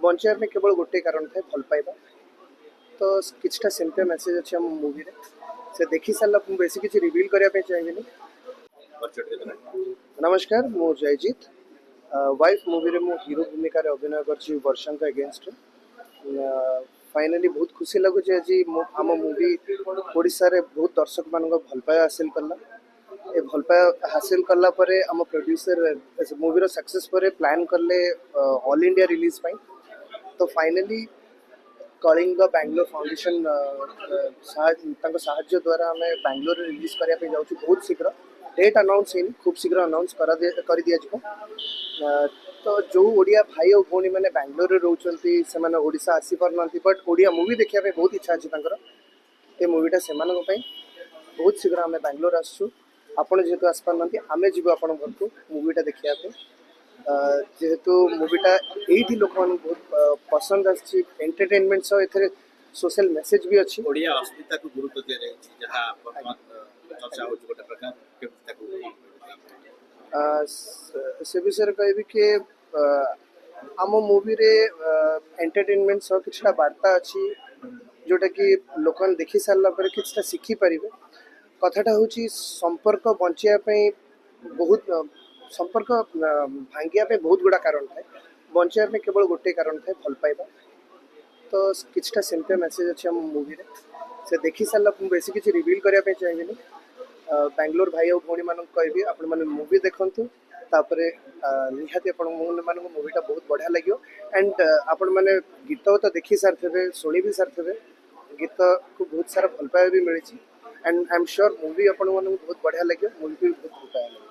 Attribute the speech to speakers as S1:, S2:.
S1: बचाई में केवल गोटे कारण था भल पाइबा। तो किछटा सेमते मेसेज अच्छे हम मूवी रे से देखि सारा बेसी किसी रिवील करने चाहिए। नमस्कार मु जयजीत वाइफ मूवी रे मु हीरो भूमिका रे अभिनय करछि वर्षन का अगेंस्ट। फाइनली बहुत खुशी लगुच आज आम मूवी ओडिशा रे बहुत दर्शक मान भल पाया हासिल कला। ए भल पाया हासिल कला परे आम प्रोड्यूसर मूवी रो सक्सेस परे प्लान करले ऑल इंडिया रिलीज पाई। तो फाइनली कलिंग बैंगलोर फाउंडेशन साहाଯ୍य द्वारा आम बैंगलोर रिलीज करने जाऊँ बहुत शीघ्र। डेट अनाउंस है खूब शीघ्र अनाउंस कर दिया जाए। तो जो ओडिया भाई और भौणी मैंने बैंगलोर में रोचन से ओडिशा आसी पार बट ओडिया मूवी देखा बहुत इच्छा अच्छी ये मूवीटा से बहुत शीघ्र आम बैंगलोर आसू। आपड़ जेहेतु आसपार ना आम जीव आप घर को मूवीटा देखापी जेहेतु मूवीटा ये लोक मान बहुत पसंद आंटरटेनमेंट सह ए सोशल मेसेज भी अच्छी।
S2: ओडिया अस्मिता को गुरुत्व दिया जाए जहां चर्चा हो गोटे प्रकार
S1: से विषय कहबी कि आम मूवी रे एंटरटेनमेंट सह किछटा वार्ता अच्छी जोटा कि लोक देखि सारा पर किछटा शिखि पारिबे। कथाटा होची संपर्क बंचाई बहुत संपर्क भांगिया बहुत गुड़ा कारण थाए बंचाई में केवल गोटे कारण थाए भल पाइबा। तो किछटा सेमते मेसेज अच्छे हम मूवी रे से देखि सारा बेसी किसी रिवील करने चाहिए। बैंगलोर भाई और भौणी मान कहबी आपण मैंने मूवी देखु तापर निहाती मान मूवीटा बहुत बढ़िया लगे। एंड आपण मैंने गीत तो देखी सारे शुणी भी सारे गीत को बहुत सारा भल पाइबा भी मिली। And I am sure movie आपण बहुत बढ़िया लगे मूवी भी बहुत भल पाया।